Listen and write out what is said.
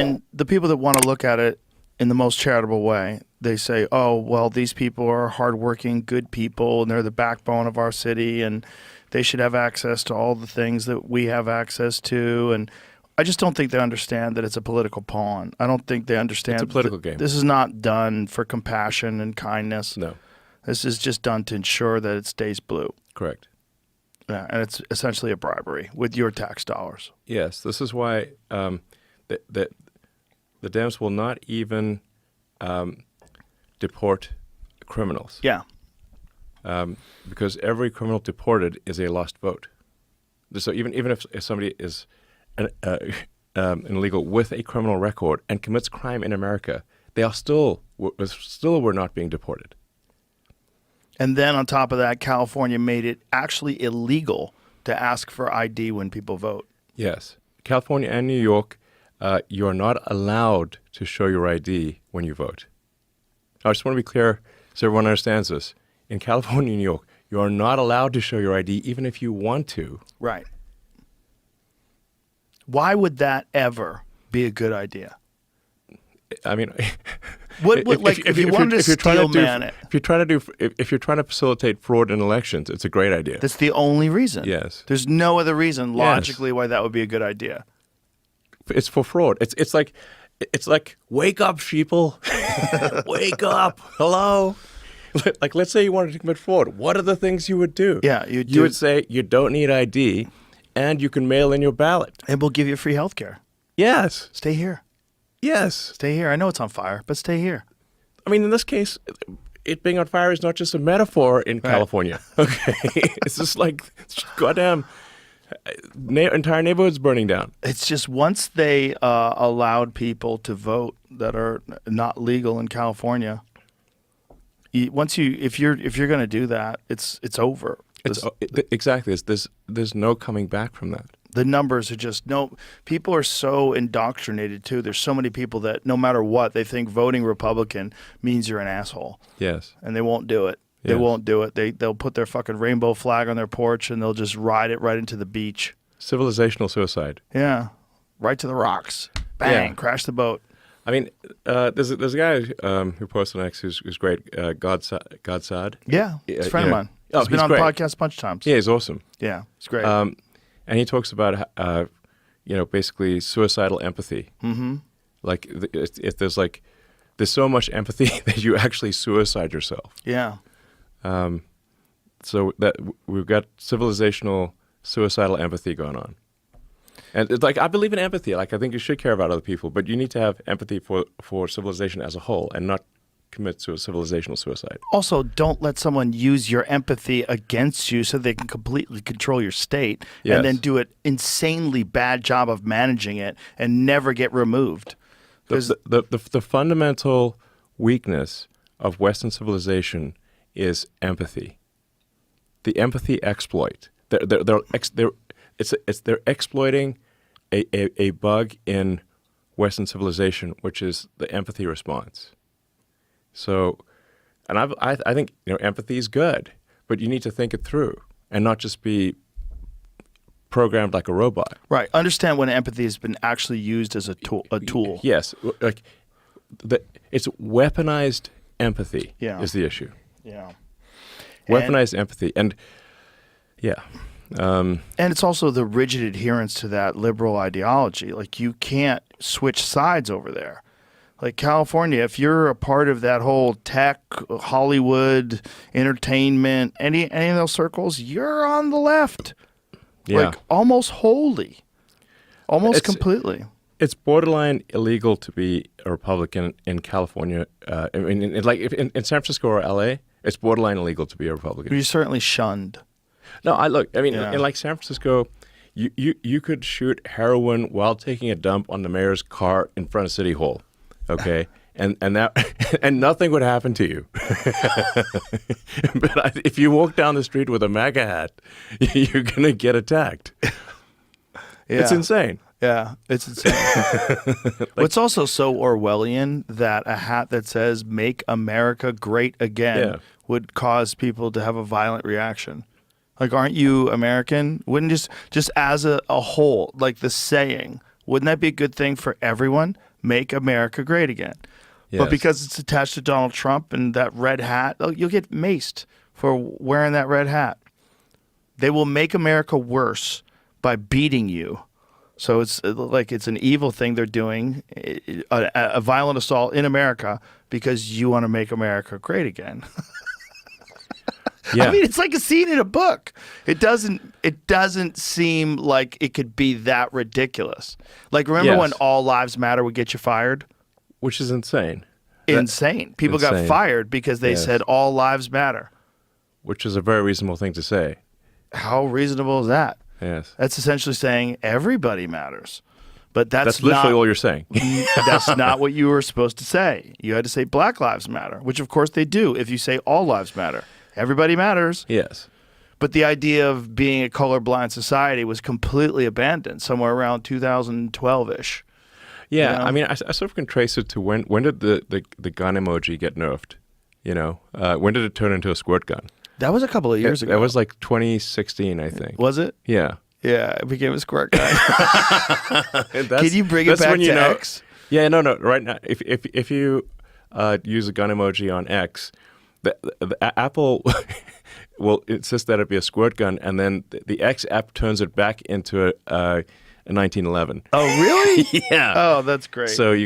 And the people that want to look at it in the most charitable way, they say, oh, well, these people are hardworking, good people, and they're the backbone of our city, and they should have access to all the things that we have access to. And I just don't think they understand that it's a political pawn. I don't think they understand. It's a political game. This is not done for compassion and kindness. No. This is just done to ensure that it stays blue. Correct. Yeah, and it's essentially a bribery with your tax dollars. Yes, this is why the Dems will not even deport criminals. Yeah. Because every criminal deported is a lost vote. So even if somebody is an illegal with a criminal record and commits crime in America, they are still were not being deported. And then on top of that, California made it actually illegal to ask for ID when people vote. Yes. California and New York, you are not allowed to show your ID when you vote. I just want to be clear so everyone understands this. In California and New York, you are not allowed to show your ID even if you want to. Right. Why would that ever be a good idea? I mean, if you wanted to steel man it. If you're trying to facilitate fraud in elections, it's a great idea. That's the only reason. Yes. There's no other reason logically why that would be a good idea. It's for fraud. It's like wake up, sheeple. Wake up. Hello. Like, let's say you wanted to commit fraud. What are the things you would do? Yeah, you would say you don't need ID, and you can mail in your ballot. And we'll give you free health care. Yes. Stay here. Yes. Stay here. I know it's on fire, but stay here. I mean, in this case, it being on fire is not just a metaphor in California. Okay. It's just like, goddamn, entire neighborhoods burning down. It's just once they allowed people to vote that are not legal in California, if you're going to do that, it's over. Exactly. There's no coming back from that. The numbers are just people are so indoctrinated too. There's so many people that no matter what, they think voting Republican means you're an asshole. Yes. And they won't do it. They won't do it. They'll put their fucking rainbow flag on their porch and they'll just ride it right into the beach. Civilizational suicide. Yeah. Right to the rocks. Bang. Crash the boat. I mean, there's a guy who posts on X who's great, Godsad. Yeah, he's a friend of mine. He's been on the podcast a bunch of times. Yeah, he's awesome. Yeah, he's great. And he talks about, basically suicidal empathy. Mm-hmm. Like, if there's so much empathy that you actually suicide yourself. Yeah. So that we've got civilizational suicidal empathy going on. And it's like, I believe in empathy. Like, I think you should care about other people, but you need to have empathy for civilization as a whole and not commit to a civilizational suicide. Also, don't let someone use your empathy against you so they can completely control your state and then do an insanely bad job of managing it and never get removed. The fundamental weakness of Western civilization is empathy. The empathy exploit. They're exploiting a bug in Western civilization, which is the empathy response. So, and I think empathy is good, but you need to think it through and not just be programmed like a robot. Right. Understand when empathy has been actually used as a tool. Yes, like it's weaponized empathy is the issue. Yeah. Weaponized empathy, and and it's also the rigid adherence to that liberal ideology. Like, you can't switch sides over there. Like California, if you're a part of that whole tech, Hollywood, entertainment, any of those circles, you're on the left. Yeah. Like almost wholly. Almost completely. It's borderline illegal to be a Republican in California. I mean, in San Francisco or LA, it's borderline illegal to be a Republican. You're certainly shunned. No, in like San Francisco, you could shoot heroin while taking a dump on the mayor's car in front of City Hall. Okay, and nothing would happen to you. But if you walk down the street with a MAGA hat, you're gonna get attacked. It's insane. Yeah, it's insane. It's also so Orwellian that a hat that says "Make America Great Again" would cause people to have a violent reaction. Like, aren't you American? Wouldn't just as a whole, like the saying, wouldn't that be a good thing for everyone? make America great again. Yes. But because it's attached to Donald Trump and that red hat, you'll get maced for wearing that red hat. They will make America worse by beating you. So it's like it's an evil thing they're doing, a violent assault in America because you want to make America great again. Yeah. I mean, it's like a scene in a book. It doesn't seem like it could be that ridiculous. Like, remember when All Lives Matter would get you fired? Which is insane. Insane. People got Insane. fired because they said all lives matter. Which is a very reasonable thing to say. How reasonable is that? Yes. That's essentially saying everybody matters. But That's literally all you're saying. That's not what you were supposed to say. You had to say Black Lives Matter, which of course they do if you say all lives matter. Everybody matters. Yes. But the idea of being a colorblind society was completely abandoned somewhere around 2012-ish. Yeah, You know? I mean, I sort of can trace it to when did the gun emoji get nerfed? You know, when did it turn into a squirt gun? That was a couple of years ago. That was like 2016, I think. Was it? Yeah. Yeah, it became a squirt gun. Can you bring it back to X? Yeah, no. Right now, if you use a gun emoji on X, the Apple will insist that it be a squirt gun, and then the X app turns it back into a 1911. Oh, really? Yeah. Oh, that's great. So you